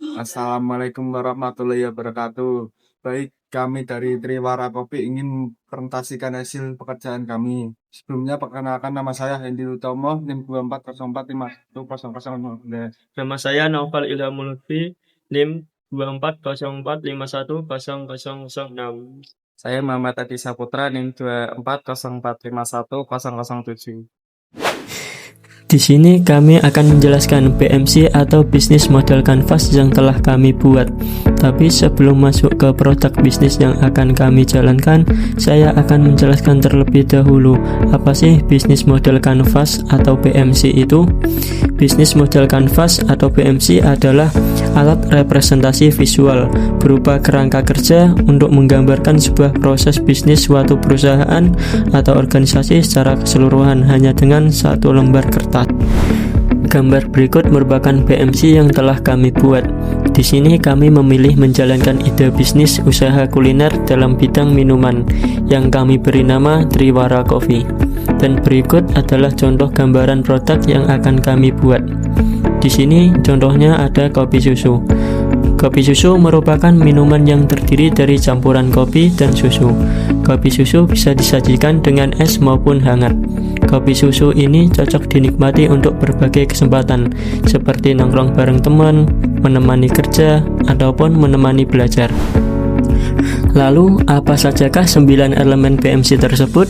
Assalamualaikum warahmatullahi wabarakatuh. Baik, kami dari Triwara Kopi ingin presentasikan hasil pekerjaan kami. Sebelumnya perkenalkan nama saya Hendy Utomo, NIM 24045100. Nama saya Naufal Ilhamul Lutfi, NIM 2404510006. Saya Muhammad Adi Saputra, NIM 2404510007. Di sini kami akan menjelaskan PMC atau Business Model Canvas yang telah kami buat. Tapi sebelum masuk ke produk bisnis yang akan kami jalankan, saya akan menjelaskan terlebih dahulu apa sih Business Model Canvas atau PMC itu. Business Model Canvas atau PMC adalah alat representasi visual berupa kerangka kerja untuk menggambarkan sebuah proses bisnis suatu perusahaan atau organisasi secara keseluruhan hanya dengan satu lembar kertas. Gambar berikut merupakan PMC yang telah kami buat. Di sini kami memilih menjalankan ide bisnis usaha kuliner dalam bidang minuman yang kami beri nama Triwara Coffee. Dan berikut adalah contoh gambaran produk yang akan kami buat. Di sini contohnya ada kopi susu. Kopi susu merupakan minuman yang terdiri dari campuran kopi dan susu. Kopi susu bisa disajikan dengan es maupun hangat. Kopi susu ini cocok dinikmati untuk berbagai kesempatan, seperti nongkrong bareng teman, menemani kerja, ataupun menemani belajar. Lalu, apa sajakah 9 elemen PMC tersebut?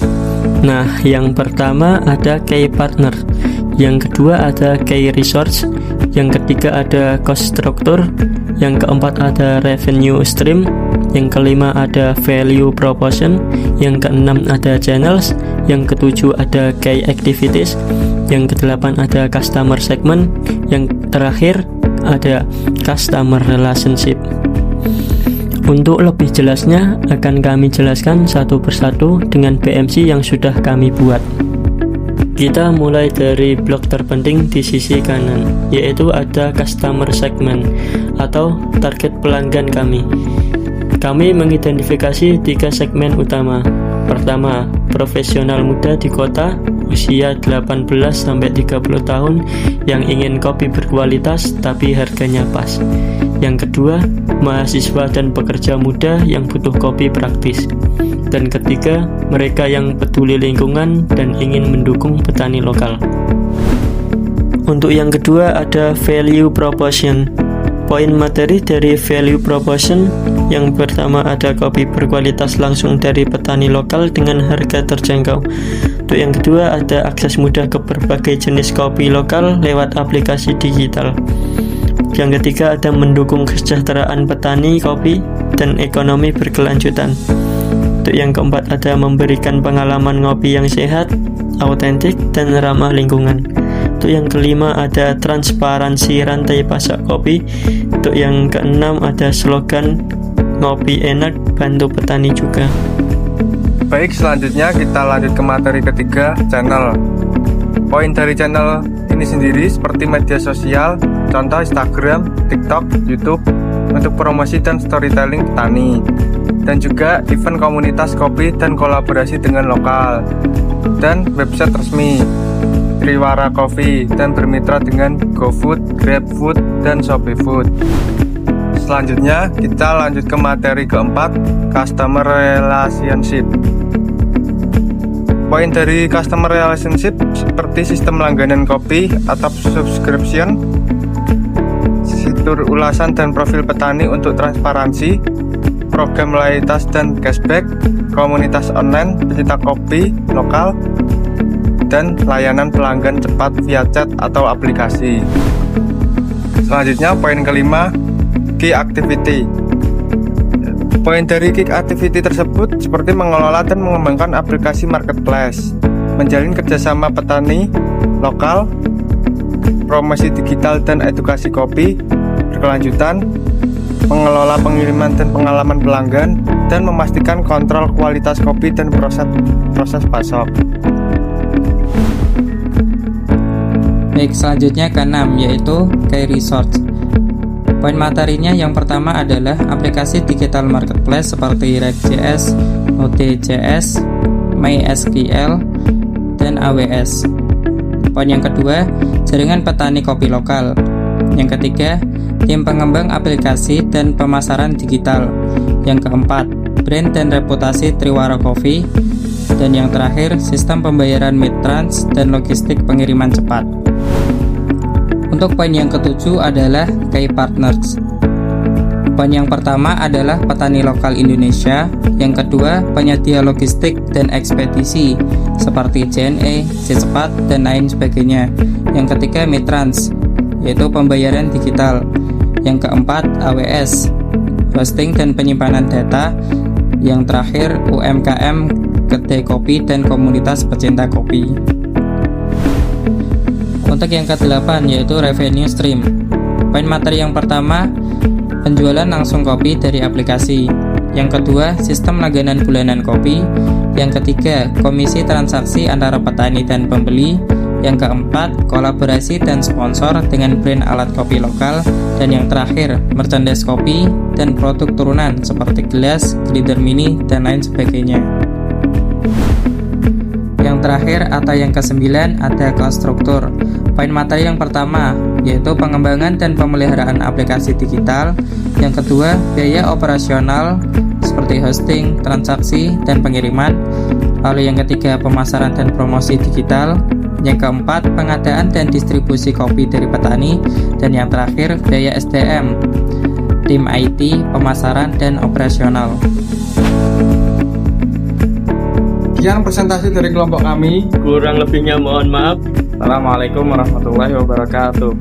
Nah, yang pertama ada Key Partner, yang kedua ada Key Resource, yang ketiga ada Cost Structure, yang keempat ada Revenue Stream, yang kelima ada Value Proposition, yang keenam ada Channels, yang ketujuh ada Key Activities, yang kedelapan ada Customer Segment, yang terakhir ada Customer Relationship. Untuk lebih jelasnya akan kami jelaskan satu persatu dengan PMC yang sudah kami buat. Kita mulai dari blok terpenting di sisi kanan, yaitu ada Customer Segment atau target pelanggan kami. Kami mengidentifikasi 3 segmen utama. Pertama, profesional muda di kota usia 18-30 tahun yang ingin kopi berkualitas tapi harganya pas. Yang kedua, mahasiswa dan pekerja muda yang butuh kopi praktis. Dan ketiga, mereka yang peduli lingkungan dan ingin mendukung petani lokal. Untuk yang kedua ada value proposition. Poin materi dari value proposition yang pertama ada kopi berkualitas langsung dari petani lokal dengan harga terjangkau. Untuk yang kedua ada akses mudah ke berbagai jenis kopi lokal lewat aplikasi digital. Yang ketiga ada mendukung kesejahteraan petani kopi dan ekonomi berkelanjutan. Untuk yang keempat ada memberikan pengalaman ngopi yang sehat, autentik, dan ramah lingkungan. Untuk yang kelima ada transparansi rantai pasok kopi. Untuk yang keenam ada slogan ngopi enak bantu petani juga. Baik, selanjutnya kita lanjut ke materi ketiga, channel. Poin dari channel ini sendiri seperti media sosial, contoh Instagram, TikTok, YouTube untuk promosi dan storytelling petani, dan juga event komunitas kopi dan kolaborasi dengan lokal, dan website resmi Triwara Coffee dan bermitra dengan GoFood, GrabFood, dan ShopeeFood. Selanjutnya kita lanjut ke materi keempat, Customer Relationship. Poin dari Customer Relationship seperti sistem langganan kopi atau subscription, fitur ulasan dan profil petani untuk transparansi, program loyalitas dan cashback, komunitas online pecinta kopi lokal, dan layanan pelanggan cepat via chat atau aplikasi. Selanjutnya poin kelima, Key Activity. Poin dari Key Activity tersebut seperti mengelola dan mengembangkan aplikasi marketplace, menjalin kerjasama petani lokal, promosi digital dan edukasi kopi berkelanjutan, mengelola pengiriman dan pengalaman pelanggan, dan memastikan kontrol kualitas kopi dan proses pasok. Baik, selanjutnya ke-6 yaitu Key Resource. Poin materinya yang pertama adalah aplikasi digital marketplace seperti Rek.js, Node.js, MySQL, dan AWS. Poin yang kedua, jaringan petani kopi lokal. Yang ketiga, tim pengembang aplikasi dan pemasaran digital. Yang keempat, brand dan reputasi Triwara Coffee. Dan yang terakhir, sistem pembayaran mid-trans dan logistik pengiriman cepat. Untuk poin yang ketujuh adalah key partners. Poin yang pertama adalah petani lokal Indonesia, yang kedua penyedia logistik dan ekspedisi seperti JNE, C-Cepat, dan lain sebagainya. Yang ketiga mid-trans, yaitu pembayaran digital. Yang keempat AWS, hosting dan penyimpanan data. Yang terakhir UMKM, kedai kopi dan komunitas pecinta kopi. Untuk yang ke-8 yaitu revenue stream. Poin materi yang pertama, penjualan langsung kopi dari aplikasi. Yang kedua, sistem langganan bulanan kopi. Yang ketiga, komisi transaksi antara petani dan pembeli. Yang keempat, kolaborasi dan sponsor dengan brand alat kopi lokal. Dan yang terakhir, merchandise kopi dan produk turunan seperti gelas, grinder mini, dan lain sebagainya. Yang terakhir atau yang ke-9 ada kelas struktur. Poin materi yang pertama yaitu pengembangan dan pemeliharaan aplikasi digital. Yang kedua, biaya operasional seperti hosting, transaksi, dan pengiriman. Lalu yang ketiga, pemasaran dan promosi digital. Yang keempat, pengadaan dan distribusi kopi dari petani. Dan yang terakhir, biaya SDM, tim IT, pemasaran, dan operasional. Sekian presentasi dari kelompok kami. Kurang lebihnya mohon maaf. Assalamualaikum warahmatullahi wabarakatuh.